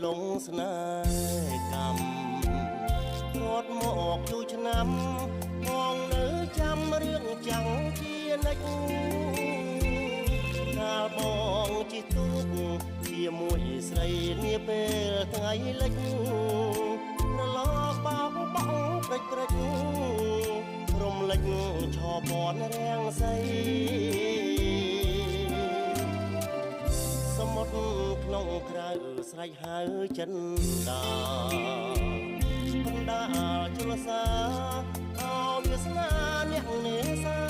លងស្នេហ៍កម្មរត់មកយូរឆ្នាំបងនៅចាំរឿងចាំងជានិច្ចកាលបងជិះទូកជាមួយស្រីនាពេលថ្ងៃលិចរលកបោកបង់ព្រិចព្រិចរំលេចឆោបនរាំងសីសមុទ្រក្នុងក្រៅស្រែកហៅចិនដាបណ្ដាជលសាអោវាសនាអ្នកនេសា